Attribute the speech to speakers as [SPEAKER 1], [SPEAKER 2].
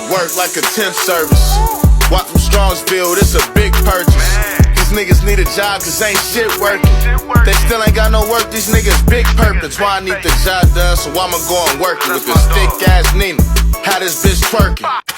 [SPEAKER 1] work like a 10th service. Walk from Strongsville, this a big purchase. These niggas need a job cause ain't shit working. They still ain't got no work, these niggas big purpose. Why I need the job done, so I'ma go and work it with this thick ass Nina. How this bitch twerking?